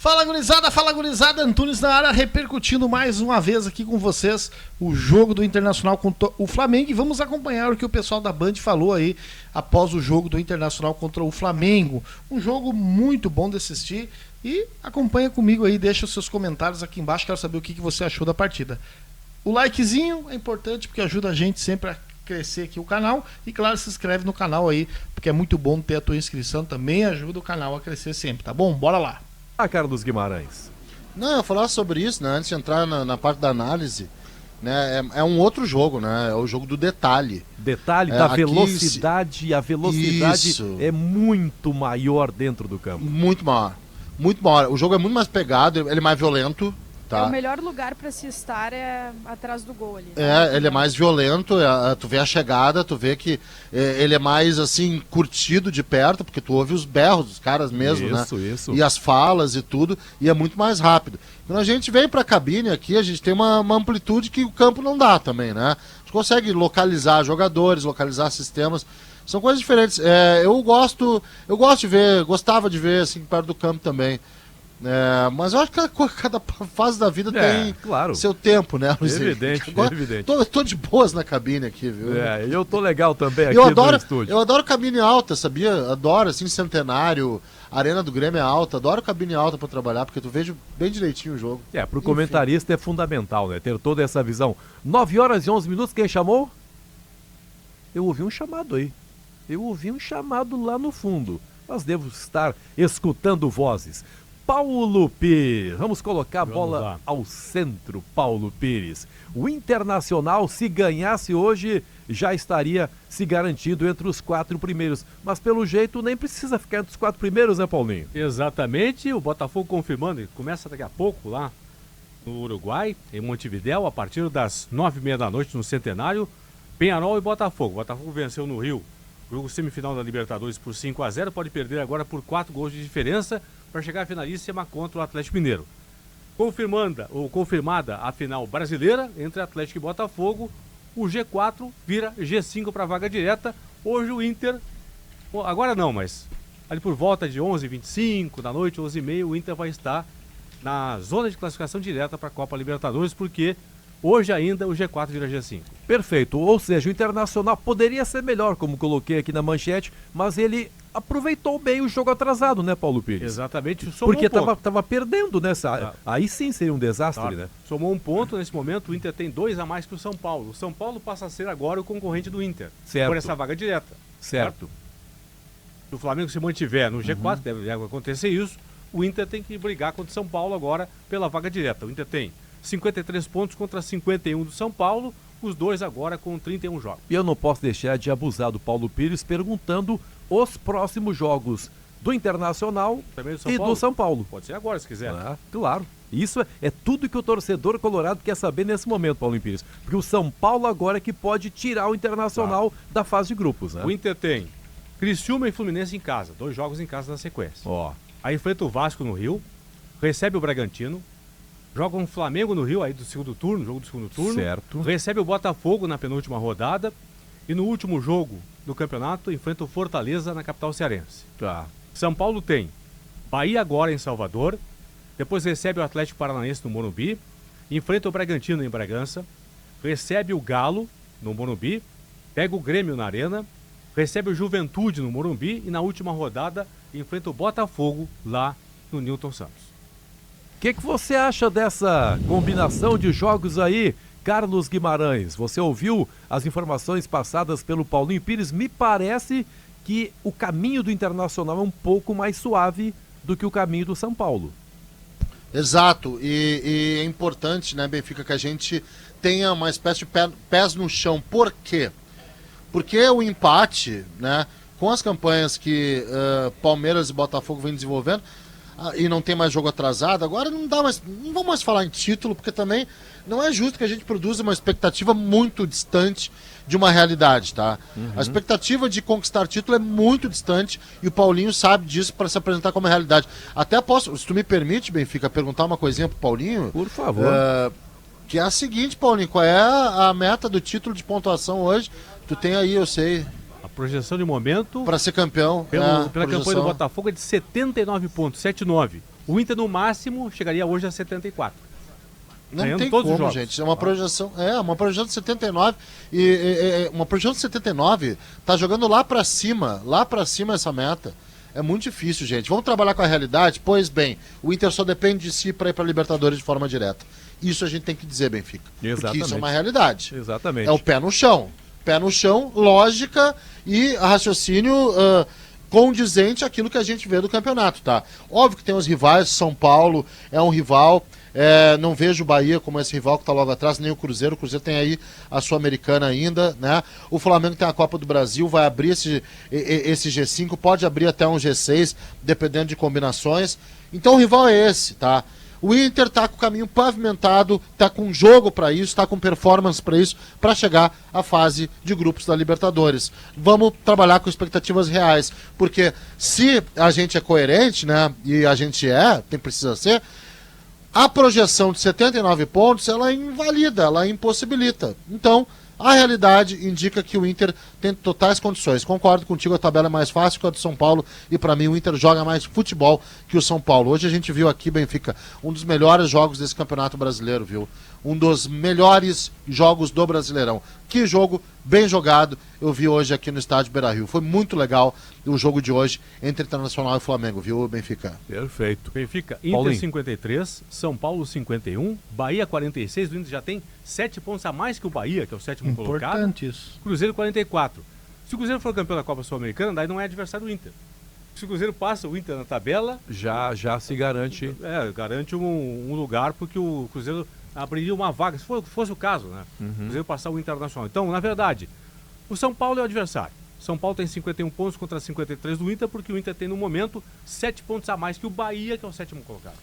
Fala gurizada, Antunes na área, repercutindo mais uma vez aqui com vocês o jogo do Internacional contra o Flamengo, e vamos acompanhar o que o pessoal da Band falou aí após o jogo do Internacional contra o Flamengo. Um jogo muito bom de assistir, e acompanha comigo aí, deixa os seus comentários aqui embaixo, quero saber o que você achou da partida. O likezinho é importante porque ajuda a gente sempre a crescer aqui o canal, e claro, se inscreve no canal aí, porque é muito bom ter a tua inscrição, também ajuda o canal a crescer sempre, tá bom? Bora lá! Carlos Guimarães. Não, eu ia falar sobre isso, né? Antes de entrar na parte da análise, né? É um outro jogo, né? É o jogo do detalhe. Detalhe da aqui, velocidade, a velocidade isso. É muito maior dentro do campo. Muito maior. Muito maior. O jogo é muito mais pegado, ele é mais violento. Tá. É o melhor lugar para se estar atrás do gol ali. Né? Ele é mais violento, tu vê a chegada, tu vê que ele é mais assim, curtido de perto, porque tu ouve os berros dos caras mesmo, né? Isso. E as falas e tudo, e é muito mais rápido. Quando a gente vem pra cabine aqui, a gente tem uma amplitude que o campo não dá também, né? A gente consegue localizar jogadores, localizar sistemas, são coisas diferentes. Eu gosto de ver, gostava de ver assim, perto do campo também. Mas eu acho que cada fase da vida tem claro. seu tempo, né, Luiz? Evidente. Tô de boas na cabine aqui, viu? Eu tô legal também aqui no estúdio. Eu adoro cabine alta, sabia? Adoro, assim, Centenário, Arena do Grêmio é alta, adoro cabine alta pra trabalhar, porque tu vejo bem direitinho o jogo. Pro comentarista é fundamental, né? Ter toda essa visão. 9h11, quem chamou? Eu ouvi um chamado aí. Eu ouvi um chamado lá no fundo. Mas devo estar escutando vozes. Paulo Pires, vamos colocar a bola ao centro, Paulo Pires. O Internacional, se ganhasse hoje, já estaria se garantido entre os 4 primeiros. Mas pelo jeito nem precisa ficar entre os 4 primeiros, né, Paulinho? Exatamente, o Botafogo confirmando, começa daqui a pouco lá no Uruguai, em Montevidéu, a partir das 9h30 da noite no Centenário, Peñarol e Botafogo. Botafogo venceu no Rio, jogo semifinal da Libertadores por 5-0, pode perder agora por 4 gols de diferença, para chegar à finalíssima contra o Atlético Mineiro. Confirmada a final brasileira entre Atlético e Botafogo, o G4 vira G5 para a vaga direta. Hoje o Inter, agora não, mas ali por volta de 11h25 da noite, 11h30, o Inter vai estar na zona de classificação direta para a Copa Libertadores, porque hoje ainda o G4 vira G5. Perfeito, ou seja, o Internacional poderia ser melhor, como coloquei aqui na manchete, mas ele aproveitou bem o jogo atrasado, né, Paulo Pires? Exatamente. Porque tava perdendo nessa. Aí sim seria um desastre, né? Somou um ponto nesse momento, o Inter tem 2 a mais que o São Paulo. O São Paulo passa a ser agora o concorrente do Inter. Certo. Por essa vaga direta. Certo. Se o Flamengo se mantiver no G4, deve acontecer isso, o Inter tem que brigar contra o São Paulo agora pela vaga direta. O Inter tem 53 pontos contra 51 do São Paulo, os dois agora com 31 jogos. E eu não posso deixar de abusar do Paulo Pires perguntando os próximos jogos do Internacional do São Paulo. Pode ser agora, se quiser. Claro. Isso é tudo que o torcedor colorado quer saber nesse momento, Paulo Pires. Porque o São Paulo agora é que pode tirar o Internacional da fase de grupos, né? O Inter tem Criciúma e Fluminense em casa, 2 jogos em casa na sequência. Aí enfrenta o Vasco no Rio, recebe o Bragantino, joga um Flamengo no Rio, aí do segundo turno, jogo do segundo turno. Certo. Recebe o Botafogo na penúltima rodada. E no último jogo do campeonato, enfrenta o Fortaleza na capital cearense. São Paulo tem Bahia agora em Salvador. Depois recebe o Atlético Paranaense no Morumbi. Enfrenta o Bragantino em Bragança. Recebe o Galo no Morumbi. Pega o Grêmio na Arena. Recebe o Juventude no Morumbi. E na última rodada, enfrenta o Botafogo lá no Newton Santos. O que você acha dessa combinação de jogos aí, Carlos Guimarães? Você ouviu as informações passadas pelo Paulinho Pires? Me parece que o caminho do Internacional é um pouco mais suave do que o caminho do São Paulo. Exato, e é importante, né, Benfica, que a gente tenha uma espécie de pés no chão. Por quê? Porque o empate, né, com as campanhas que Palmeiras e Botafogo vêm desenvolvendo, e não tem mais jogo atrasado, agora não vamos mais falar em título, porque também não é justo que a gente produza uma expectativa muito distante de uma realidade, tá? A expectativa de conquistar título é muito distante e o Paulinho sabe disso para se apresentar como realidade. Até posso, se tu me permite, Benfica, perguntar uma coisinha pro Paulinho? Por favor. Que é a seguinte, Paulinho, qual é a meta do título de pontuação hoje? Tu tem aí, eu sei. A projeção de momento para ser campeão pela campanha do Botafogo é de 79 pontos, 7-9. O Inter, no máximo, chegaria hoje a 74. Não Ganhando tem todos os como, jogos. gente. É uma projeção. Uma projeção de 79. Uma projeção de 79 tá jogando lá pra cima essa meta. É muito difícil, gente. Vamos trabalhar com a realidade? Pois bem, o Inter só depende de si para ir pra Libertadores de forma direta. Isso a gente tem que dizer, Benfica. Exatamente. Porque isso é uma realidade. Exatamente. É o pé no chão. Pé no chão, lógica e raciocínio condizente àquilo que a gente vê do campeonato, tá? Óbvio que tem os rivais, São Paulo é um rival, não vejo o Bahia como esse rival que tá logo atrás, nem o Cruzeiro tem aí a Sul-Americana ainda, né? O Flamengo tem a Copa do Brasil, vai abrir esse G5, pode abrir até um G6, dependendo de combinações. Então o rival é esse, tá? O Inter tá com o caminho pavimentado, tá com jogo para isso, tá com performance para isso, para chegar à fase de grupos da Libertadores. Vamos trabalhar com expectativas reais, porque se a gente é coerente, né, e a gente precisa ser, a projeção de 79 pontos, ela invalida, ela impossibilita. Então, a realidade indica que o Inter tem totais condições. Concordo contigo, a tabela é mais fácil que a do São Paulo e para mim o Inter joga mais futebol que o São Paulo. Hoje a gente viu aqui, Benfica, um dos melhores jogos desse Campeonato Brasileiro, viu? Um dos melhores jogos do Brasileirão. Que jogo bem jogado eu vi hoje aqui no estádio Beira-Rio. Foi muito legal o jogo de hoje entre Internacional e Flamengo, viu, Benfica? Perfeito. Benfica, Inter Paulinho. 53, São Paulo 51, Bahia 46, o Inter já tem 7 pontos a mais que o Bahia, que é o sétimo colocado. Importante isso. Cruzeiro 44. Se o Cruzeiro for campeão da Copa Sul-Americana, daí não é adversário do Inter. Se o Cruzeiro passa o Inter na tabela, Já se garante. garante um lugar, porque o Cruzeiro abriria uma vaga, se fosse o caso, né? O Cruzeiro passar o Internacional. Então, na verdade, o São Paulo é o adversário. São Paulo tem 51 pontos contra 53 do Inter, porque o Inter tem, no momento, 7 pontos a mais que o Bahia, que é o sétimo colocado.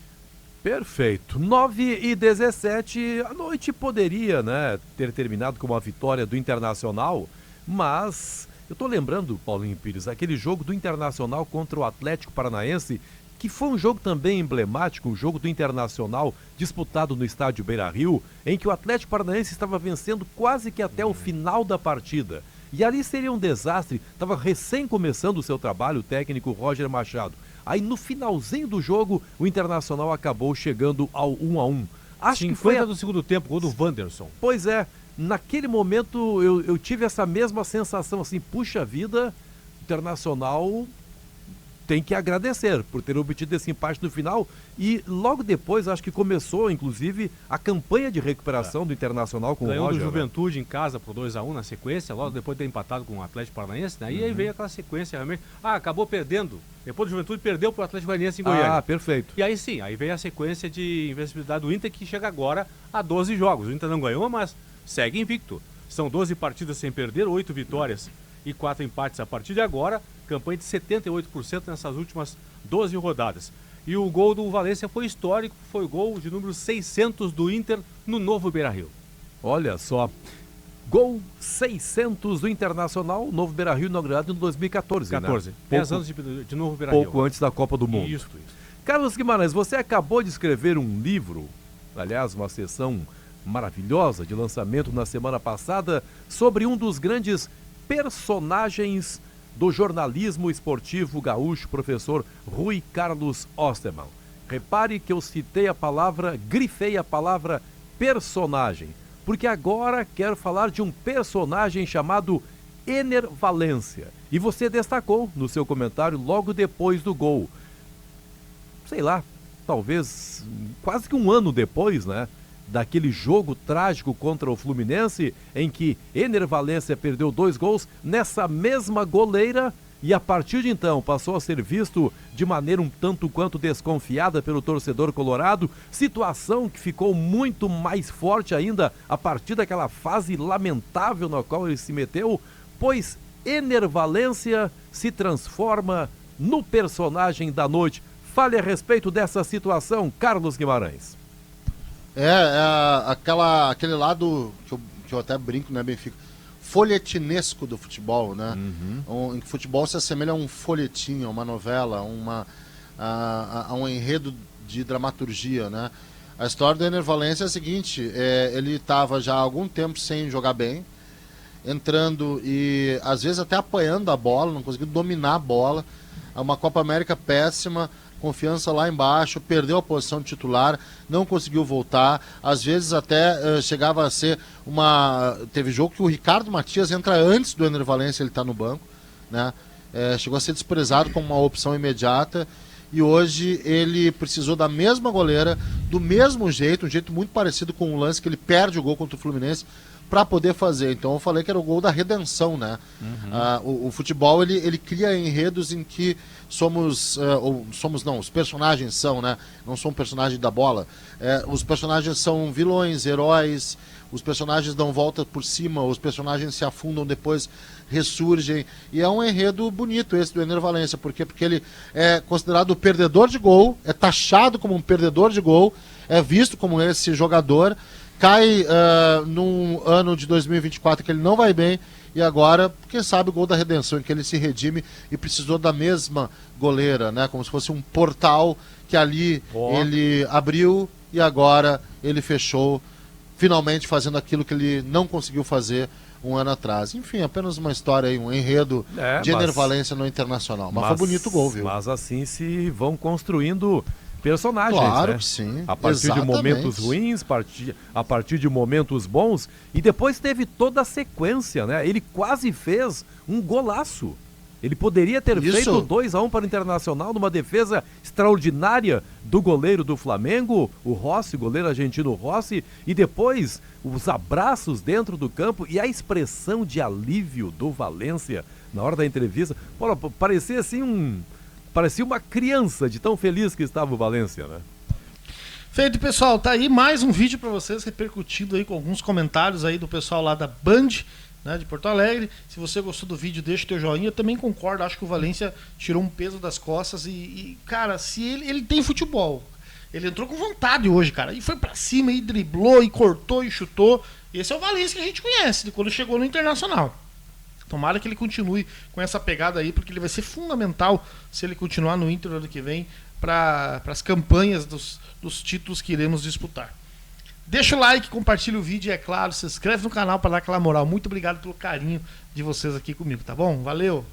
Perfeito. 9h17, a noite poderia, né, ter terminado com uma vitória do Internacional, mas eu tô lembrando, Paulinho Pires, aquele jogo do Internacional contra o Atlético Paranaense, que foi um jogo também emblemático, um jogo do Internacional disputado no estádio Beira-Rio, em que o Atlético Paranaense estava vencendo quase que até o final da partida. E ali seria um desastre, estava recém começando o seu trabalho o técnico Roger Machado. Aí no finalzinho do jogo, o Internacional acabou chegando ao 1-1. Acho que foi do segundo tempo, gol do Wanderson. Pois é, naquele momento eu tive essa mesma sensação assim, puxa vida, Internacional tem que agradecer por ter obtido esse empate no final e logo depois acho que começou inclusive a campanha de recuperação do Internacional com o Ganhou Roger. do Juventude em casa por 2-1 na sequência, logo depois de ter empatado com o Atlético Paranaense, né? E aí veio aquela sequência realmente, acabou perdendo, depois do Juventude perdeu pro Atlético Paranaense em Goiânia. Perfeito. E aí sim, aí veio a sequência de invencibilidade do Inter que chega agora a 12 jogos. O Inter não ganhou, mas segue invicto. São 12 partidas sem perder, 8 vitórias e 4 empates a partir de agora. Campanha de 78% nessas últimas 12 rodadas. E o gol do Valência foi histórico, foi o gol de número 600 do Inter no novo Beira-Rio. Olha só, gol 600 do Internacional, novo Beira-Rio inaugurado em 2014, 14, né? 10 anos de novo Beira-Rio. Pouco antes da Copa do Mundo. Isso. Carlos Guimarães, você acabou de escrever um livro, aliás, uma sessão maravilhosa de lançamento na semana passada, sobre um dos grandes personagens do jornalismo esportivo gaúcho, professor Rui Carlos Osterman. Repare que eu grifei a palavra personagem, porque agora quero falar de um personagem chamado Ener Valencia. E você destacou no seu comentário logo depois do gol. Sei lá, talvez quase que um ano depois, né? Daquele jogo trágico contra o Fluminense, em que Ener Valencia perdeu 2 gols nessa mesma goleira e a partir de então passou a ser visto de maneira um tanto quanto desconfiada pelo torcedor colorado, situação que ficou muito mais forte ainda a partir daquela fase lamentável na qual ele se meteu, pois Ener Valencia se transforma no personagem da noite. Fale a respeito dessa situação, Carlos Guimarães. Aquele lado que eu até brinco, né, Benfica? Folhetinesco do futebol, né? Em que o futebol se assemelha a um folhetim, a uma novela, a um enredo de dramaturgia, né? A história do Ener Valencia é a seguinte, ele estava já há algum tempo sem jogar bem, entrando e às vezes até apanhando a bola, não conseguindo dominar a bola, uma Copa América péssima, confiança lá embaixo, perdeu a posição de titular, não conseguiu voltar, às vezes até chegava a ser teve jogo que o Ricardo Matias entra antes do Ener Valencia, ele está no banco, né? Chegou a ser desprezado como uma opção imediata, e hoje ele precisou da mesma goleira, do mesmo jeito, um jeito muito parecido com o lance que ele perde o gol contra o Fluminense, para poder fazer. Então eu falei que era o gol da redenção, né? O futebol, ele cria enredos em que os personagens são, né? Não são personagens da bola. Os personagens são vilões, heróis, os personagens dão volta por cima, os personagens se afundam, depois ressurgem, e é um enredo bonito esse do Ener Valencia. Por quê? Porque ele é considerado o perdedor de gol, é taxado como um perdedor de gol, é visto como esse jogador, cai num ano de 2024 que ele não vai bem, e agora, quem sabe, o gol da redenção, em que ele se redime e precisou da mesma goleira, né? Como se fosse um portal que ali ele abriu e agora ele fechou, finalmente fazendo aquilo que ele não conseguiu fazer um ano atrás. Enfim, apenas uma história aí, um enredo de Ener Valencia no Internacional. Mas foi bonito o gol, viu? Mas assim se vão construindo personagens, claro, né? Que sim. A partir de momentos ruins, a partir de momentos bons, e depois teve toda a sequência, né? Ele quase fez um golaço. Ele poderia ter feito 2-1 para o Internacional numa defesa extraordinária do goleiro do Flamengo, o Rossi, goleiro argentino Rossi, e depois os abraços dentro do campo e a expressão de alívio do Valencia na hora da entrevista. Pô, parecia assim Parecia uma criança de tão feliz que estava o Valencia, né? Feito, pessoal. Tá aí mais um vídeo para vocês, repercutindo aí com alguns comentários aí do pessoal lá da Band, né, de Porto Alegre. Se você gostou do vídeo, deixa o teu joinha. Eu também concordo, acho que o Valencia tirou um peso das costas e cara, se ele tem futebol. Ele entrou com vontade hoje, cara. E foi pra cima, e driblou, e cortou, e chutou. Esse é o Valencia que a gente conhece, de quando chegou no Internacional. Tomara que ele continue com essa pegada aí, porque ele vai ser fundamental se ele continuar no Inter no ano que vem para as campanhas dos títulos que iremos disputar. Deixa o like, compartilha o vídeo e, é claro, se inscreve no canal para dar aquela moral. Muito obrigado pelo carinho de vocês aqui comigo, tá bom? Valeu!